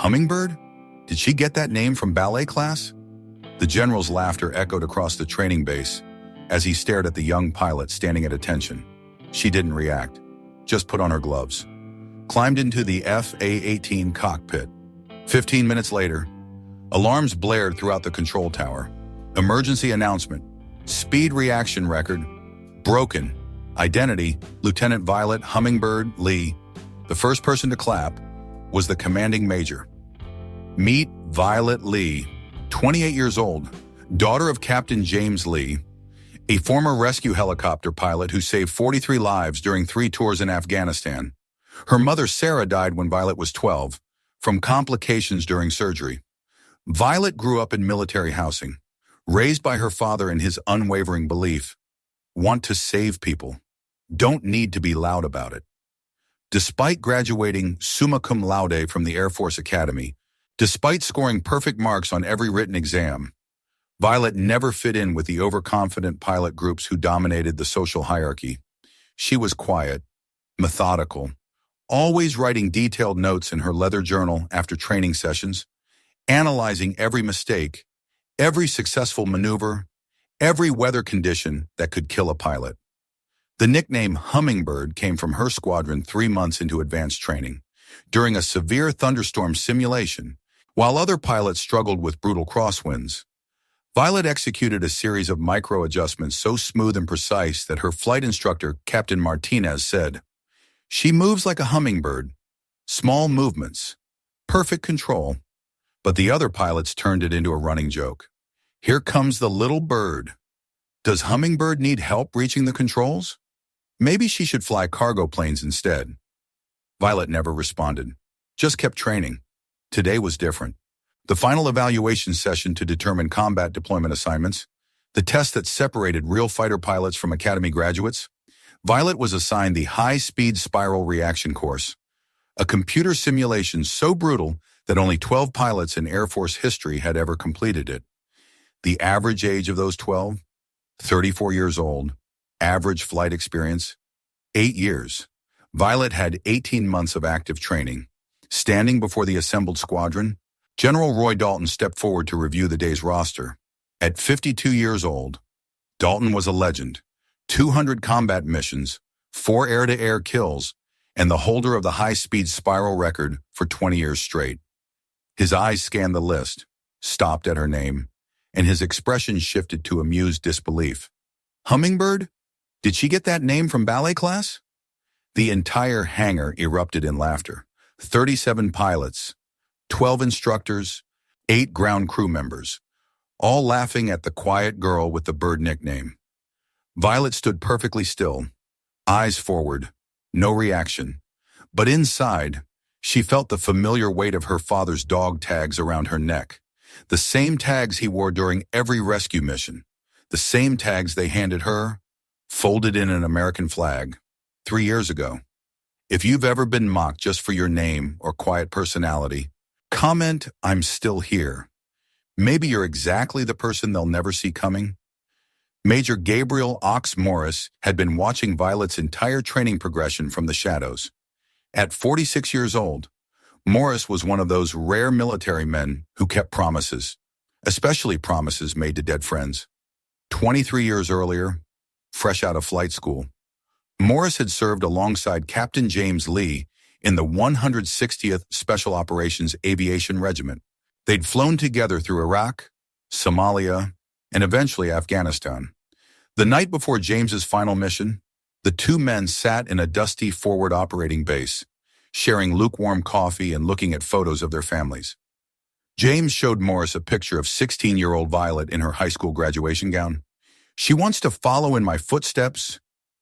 Hummingbird? Did she get that name from ballet class? The general's laughter echoed across the training base as he stared at the young pilot standing at attention. She didn't react, just put on her gloves, climbed into the FA-18 cockpit. 15 minutes later, alarms blared throughout the control tower. Emergency announcement. Speed reaction record. Broken. Identity, Lieutenant Violet Hummingbird Lee. The first person to clap was the commanding major. Meet Violet Lee, 28 years old, daughter of Captain James Lee, a former rescue helicopter pilot who saved 43 lives during 3 tours in Afghanistan. Her mother Sarah died when Violet was 12, from complications during surgery. Violet grew up in military housing, raised by her father in his unwavering belief, want to save people, don't need to be loud about it. Despite graduating summa cum laude from the Air Force Academy, despite scoring perfect marks on every written exam, Violet never fit in with the overconfident pilot groups who dominated the social hierarchy. She was quiet, methodical, always writing detailed notes in her leather journal after training sessions, analyzing every mistake, every successful maneuver, every weather condition that could kill a pilot. The nickname Hummingbird came from her squadron 3 months into advanced training, during a severe thunderstorm simulation. While other pilots struggled with brutal crosswinds, Violet executed a series of micro-adjustments so smooth and precise that her flight instructor, Captain Martinez, said, "She moves like a hummingbird. Small movements, perfect control." But the other pilots turned it into a running joke. "Here comes the little bird. Does Hummingbird need help reaching the controls? Maybe she should fly cargo planes instead." Violet never responded, just kept training. Today was different. The final evaluation session to determine combat deployment assignments, the test that separated real fighter pilots from academy graduates, Violet was assigned the high-speed spiral reaction course, a computer simulation so brutal that only 12 pilots in Air Force history had ever completed it. The average age of those 12? 34 years old. Average flight experience? 8 years. Violet had 18 months of active training. Standing before the assembled squadron, General Roy Dalton stepped forward to review the day's roster. At 52 years old, Dalton was a legend. 200 combat missions, 4 air-to-air kills, and the holder of the high-speed spiral record for 20 years straight. His eyes scanned the list, stopped at her name, and his expression shifted to amused disbelief. Hummingbird? Did she get that name from ballet class? The entire hangar erupted in laughter. 37 pilots, 12 instructors, 8 ground crew members, all laughing at the quiet girl with the bird nickname. Violet stood perfectly still, eyes forward, no reaction. But inside, she felt the familiar weight of her father's dog tags around her neck, the same tags he wore during every rescue mission, the same tags they handed her, folded in an American flag, 3 years ago. If you've ever been mocked just for your name or quiet personality, comment, "I'm still here." Maybe you're exactly the person they'll never see coming. Major Gabriel Ox Morris had been watching Violet's entire training progression from the shadows. At 46 years old, Morris was one of those rare military men who kept promises, especially promises made to dead friends. 23 years earlier, fresh out of flight school, Morris had served alongside Captain James Lee in the 160th Special Operations Aviation Regiment. They'd flown together through Iraq, Somalia, and eventually Afghanistan. The night before James's final mission, the two men sat in a dusty forward operating base, sharing lukewarm coffee and looking at photos of their families. James showed Morris a picture of 16-year-old Violet in her high school graduation gown. "She wants to follow in my footsteps,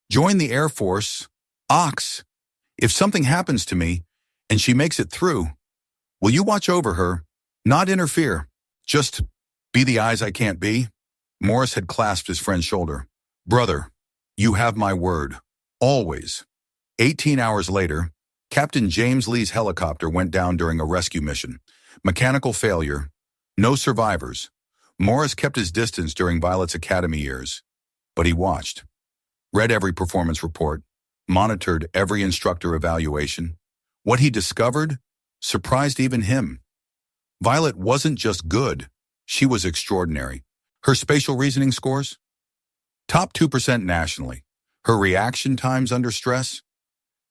join the Air Force. Ox, if something happens to me and she makes it through, will you watch over her, not interfere, just be the eyes I can't be?" Morris had clasped his friend's shoulder. "Brother, you have my word, always." 18 hours later, Captain James Lee's helicopter went down during a rescue mission. Mechanical failure, no survivors. Morris kept his distance during Violet's academy years, but he watched, read every performance report, monitored every instructor evaluation. What he discovered surprised even him. Violet wasn't just good, she was extraordinary. Her spatial reasoning scores? Top 2% nationally. Her reaction times under stress?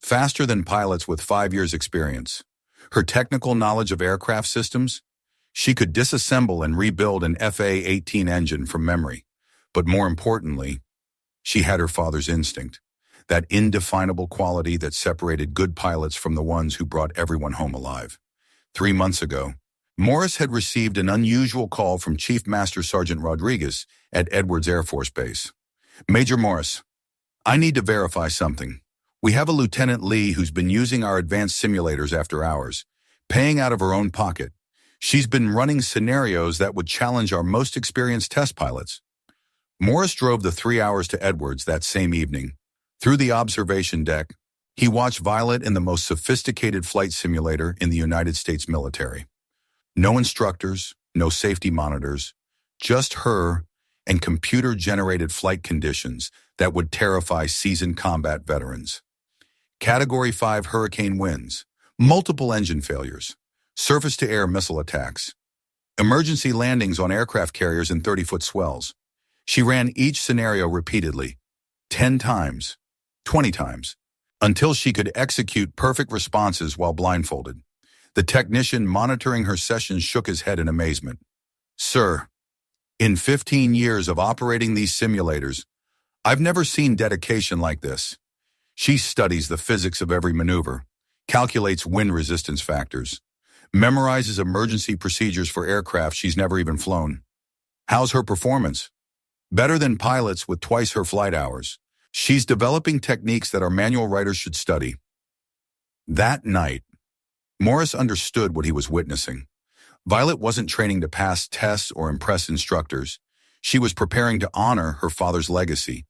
Faster than pilots with 5 years experience. Her technical knowledge of aircraft systems? She could disassemble and rebuild an FA-18 engine from memory. But more importantly, she had her father's instinct, that indefinable quality that separated good pilots from the ones who brought everyone home alive. 3 months ago, Morris had received an unusual call from Chief Master Sergeant Rodriguez at Edwards Air Force Base. Major Morris, I need to verify something. We have a Lieutenant Lee who's been using our advanced simulators after hours, paying out of her own pocket. She's been running scenarios that would challenge our most experienced test pilots. Morris drove the 3 hours to Edwards that same evening. Through the observation deck, he watched Violet in the most sophisticated flight simulator in the United States military. No instructors, no safety monitors, just her and computer-generated flight conditions that would terrify seasoned combat veterans. Category 5 hurricane winds, multiple engine failures, surface-to-air missile attacks, emergency landings on aircraft carriers in 30-foot swells. She ran each scenario repeatedly, 10 times, 20 times, until she could execute perfect responses while blindfolded. The technician monitoring her sessions shook his head in amazement. Sir, in 15 years of operating these simulators, I've never seen dedication like this. She studies the physics of every maneuver, calculates wind resistance factors, memorizes emergency procedures for aircraft she's never even flown. How's her performance? Better than pilots with twice her flight hours. She's developing techniques that our manual writers should study. That night, Morris understood what he was witnessing. Violet wasn't training to pass tests or impress instructors. She was preparing to honor her father's legacy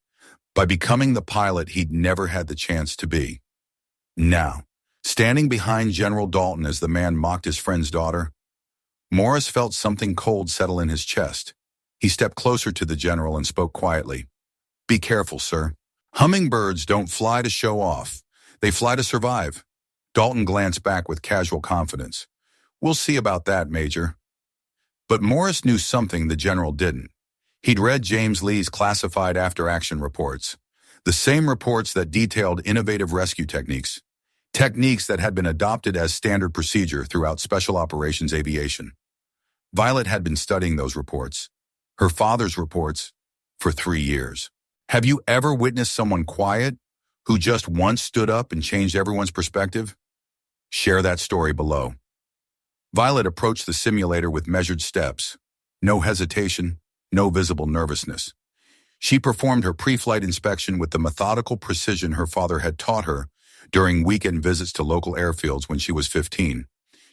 by becoming the pilot he'd never had the chance to be. Now, standing behind General Dalton as the man mocked his friend's daughter, Morris felt something cold settle in his chest. He stepped closer to the general and spoke quietly. Be careful, sir. Hummingbirds don't fly to show off. They fly to survive. Dalton glanced back with casual confidence. We'll see about that, Major. But Morris knew something the general didn't. He'd read James Lee's classified after-action reports, the same reports that detailed innovative rescue techniques, techniques that had been adopted as standard procedure throughout special operations aviation. Violet had been studying those reports, her father's reports, for 3 years. Have you ever witnessed someone quiet who just once stood up and changed everyone's perspective? Share that story below. Violet approached the simulator with measured steps, no hesitation, no visible nervousness. She performed her pre-flight inspection with the methodical precision her father had taught her during weekend visits to local airfields when she was 15.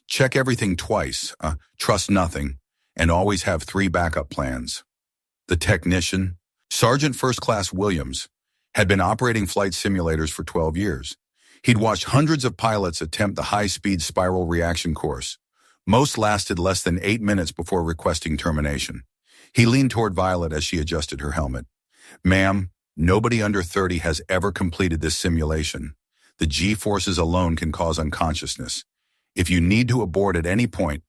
Check everything twice, trust nothing, and always have 3 backup plans. The technician, Sergeant First Class Williams, had been operating flight simulators for 12 years. He'd watched hundreds of pilots attempt the high-speed spiral reaction course. Most lasted less than 8 minutes before requesting termination. He leaned toward Violet as she adjusted her helmet. Ma'am, nobody under 30 has ever completed this simulation. The G-forces alone can cause unconsciousness. If you need to abort at any point,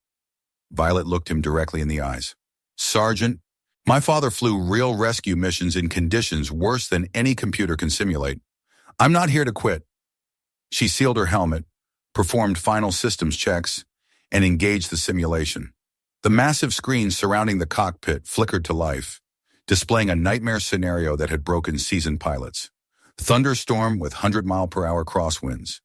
Violet looked him directly in the eyes. Sergeant, my father flew real rescue missions in conditions worse than any computer can simulate. I'm not here to quit. She sealed her helmet, performed final systems checks, and engaged the simulation. The massive screens surrounding the cockpit flickered to life, displaying a nightmare scenario that had broken seasoned pilots. Thunderstorm with 100-mile-per-hour crosswinds.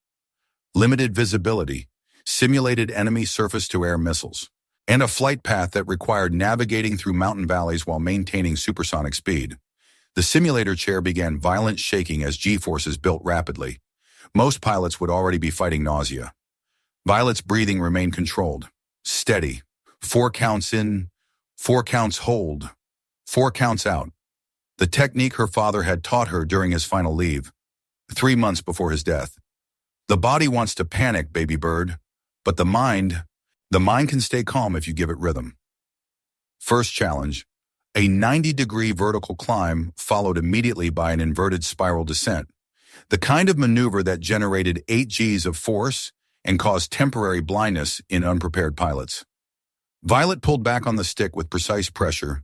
Limited visibility, simulated enemy surface-to-air missiles, and a flight path that required navigating through mountain valleys while maintaining supersonic speed. The simulator chair began violent shaking as G-forces built rapidly. Most pilots would already be fighting nausea. Violet's breathing remained controlled, steady. 4 counts in, 4 counts hold, 4 counts out. The technique her father had taught her during his final leave, 3 months before his death. The body wants to panic, baby bird, but the mind can stay calm if you give it rhythm. First challenge, a 90-degree vertical climb followed immediately by an inverted spiral descent, the kind of maneuver that generated 8 Gs of force and caused temporary blindness in unprepared pilots. Violet pulled back on the stick with precise pressure,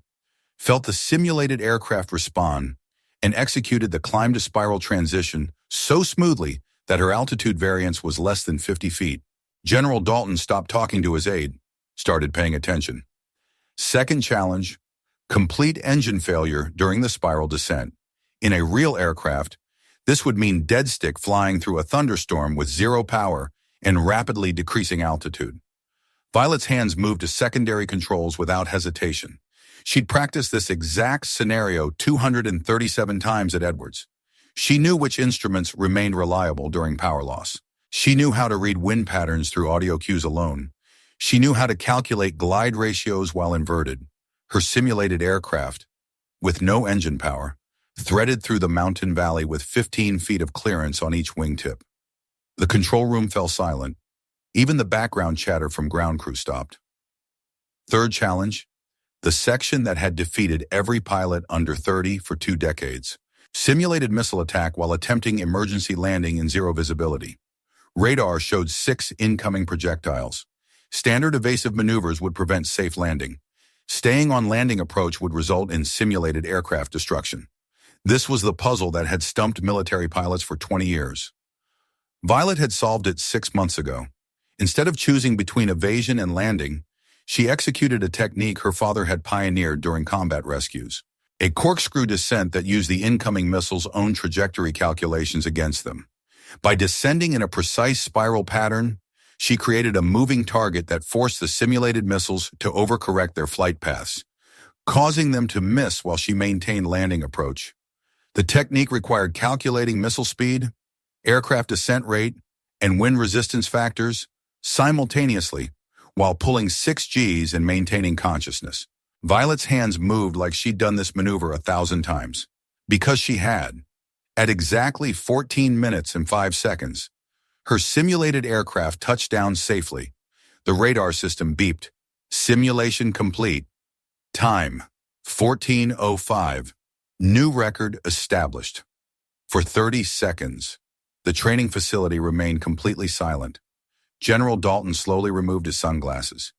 felt the simulated aircraft respond, and executed the climb-to-spiral transition so smoothly that her altitude variance was less than 50 feet. General Dalton stopped talking to his aide, started paying attention. Second challenge, complete engine failure during the spiral descent. In a real aircraft, this would mean dead stick flying through a thunderstorm with zero power and rapidly decreasing altitude. Violet's hands moved to secondary controls without hesitation. She'd practiced this exact scenario 237 times at Edwards. She knew which instruments remained reliable during power loss. She knew how to read wind patterns through audio cues alone. She knew how to calculate glide ratios while inverted. Her simulated aircraft, with no engine power, threaded through the mountain valley with 15 feet of clearance on each wingtip. The control room fell silent. Even the background chatter from ground crew stopped. Third challenge, the section that had defeated every pilot under 30 for 2 decades. Simulated missile attack while attempting emergency landing in zero visibility. Radar showed 6 incoming projectiles. Standard evasive maneuvers would prevent safe landing. Staying on landing approach would result in simulated aircraft destruction. This was the puzzle that had stumped military pilots for 20 years. Violet had solved it 6 months ago. Instead of choosing between evasion and landing, she executed a technique her father had pioneered during combat rescues. A corkscrew descent that used the incoming missile's own trajectory calculations against them. By descending in a precise spiral pattern, she created a moving target that forced the simulated missiles to overcorrect their flight paths, causing them to miss while she maintained landing approach. The technique required calculating missile speed, aircraft descent rate, and wind resistance factors simultaneously while pulling 6 Gs and maintaining consciousness. Violet's hands moved like she'd done this maneuver 1,000 times. Because she had. At exactly 14 minutes and 5 seconds, her simulated aircraft touched down safely. The radar system beeped. Simulation complete. Time, 14:05. New record established. For 30 seconds, the training facility remained completely silent. General Dalton slowly removed his sunglasses.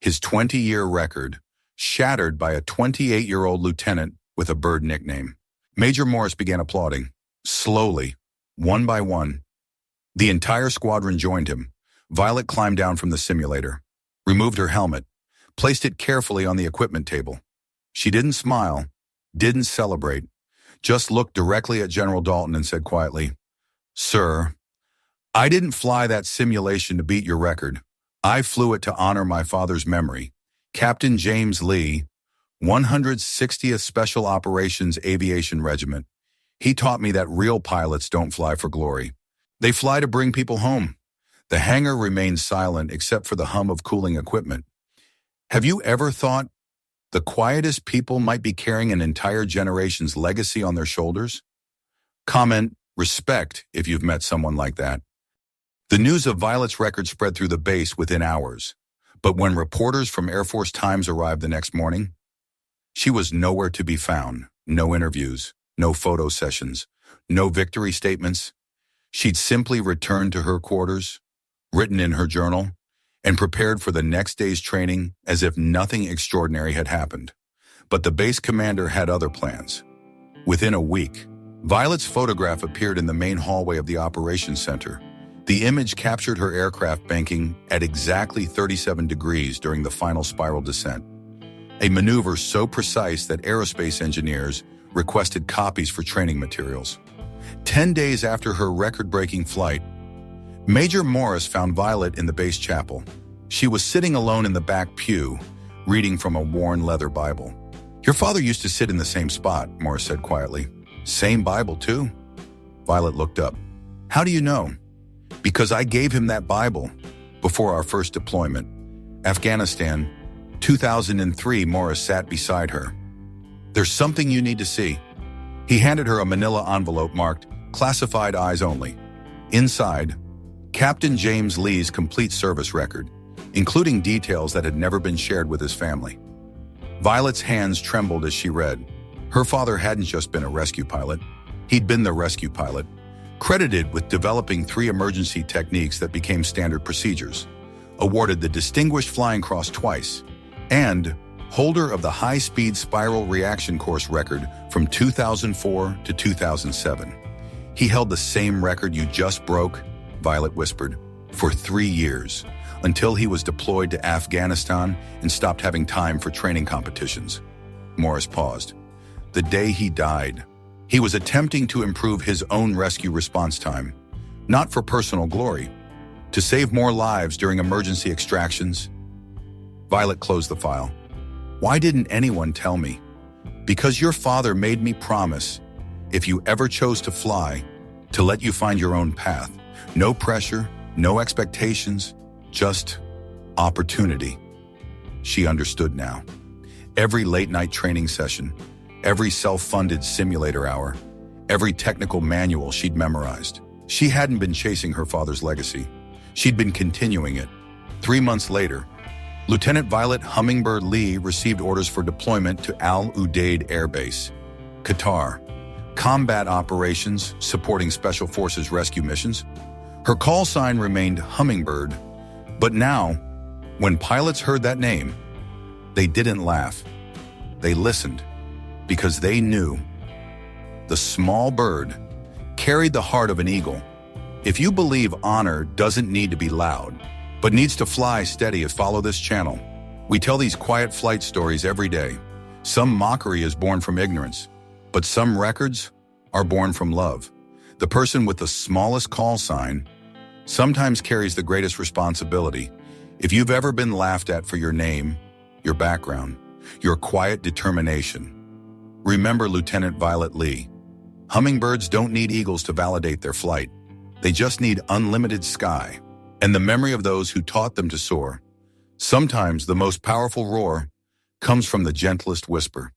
His 20-year record shattered by a 28-year-old lieutenant with a bird nickname. Major Morris began applauding. Slowly, one by one. The entire squadron joined him. Violet climbed down from the simulator, removed her helmet, placed it carefully on the equipment table. She didn't smile, didn't celebrate, just looked directly at General Dalton and said quietly, "Sir, I didn't fly that simulation to beat your record. I flew it to honor my father's memory. Captain James Lee, 160th Special Operations Aviation Regiment. He taught me that real pilots don't fly for glory. They fly to bring people home." The hangar remained silent except for the hum of cooling equipment. Have you ever thought the quietest people might be carrying an entire generation's legacy on their shoulders? Comment, respect, if you've met someone like that. The news of Violet's record spread through the base within hours, but when reporters from Air Force Times arrived the next morning, she was nowhere to be found. No interviews, no photo sessions, no victory statements. She'd simply returned to her quarters, written in her journal, and prepared for the next day's training as if nothing extraordinary had happened. But the base commander had other plans. Within a week, Violet's photograph appeared in the main hallway of the operations center. The image captured her aircraft banking at exactly 37 degrees during the final spiral descent. A maneuver so precise that aerospace engineers requested copies for training materials. 10 days after her record-breaking flight, Major Morris found Violet in the base chapel. She was sitting alone in the back pew, reading from a worn leather Bible. "Your father used to sit in the same spot," Morris said quietly. "Same Bible, too?" Violet looked up. "How do you know?" "Because I gave him that Bible before our first deployment. Afghanistan, 2003, Morris sat beside her. "There's something you need to see." He handed her a manila envelope marked, "Classified Eyes Only." Inside, Captain James Lee's complete service record, including details that had never been shared with his family. Violet's hands trembled as she read. Her father hadn't just been a rescue pilot. He'd been the rescue pilot, credited with developing 3 emergency techniques that became standard procedures, awarded the Distinguished Flying Cross twice, and holder of the high-speed spiral reaction course record from 2004 to 2007. He held the same record you just broke, Violet whispered, for 3 years, until he was deployed to Afghanistan and stopped having time for training competitions. Morris paused. The day he died, he was attempting to improve his own rescue response time, not for personal glory, to save more lives during emergency extractions. Violet closed the file. Why didn't anyone tell me? Because your father made me promise, if you ever chose to fly, to let you find your own path. No pressure, no expectations, just opportunity. She understood now. Every late-night training session, every self-funded simulator hour, every technical manual she'd memorized. She hadn't been chasing her father's legacy. She'd been continuing it. 3 months later, Lieutenant Violet Hummingbird Lee received orders for deployment to Al Udeid Air Base, Qatar. Combat operations supporting Special Forces rescue missions. Her call sign remained Hummingbird, but now, when pilots heard that name, they didn't laugh. They listened, because they knew the small bird carried the heart of an eagle. If you believe honor doesn't need to be loud, but needs to fly steady, follow this channel. We tell these quiet flight stories every day. Some mockery is born from ignorance, but some records are born from love. The person with the smallest call sign sometimes carries the greatest responsibility. If you've ever been laughed at for your name, your background, your quiet determination, remember Lieutenant Violet Lee. Hummingbirds don't need eagles to validate their flight. They just need unlimited sky and the memory of those who taught them to soar. Sometimes the most powerful roar comes from the gentlest whisper.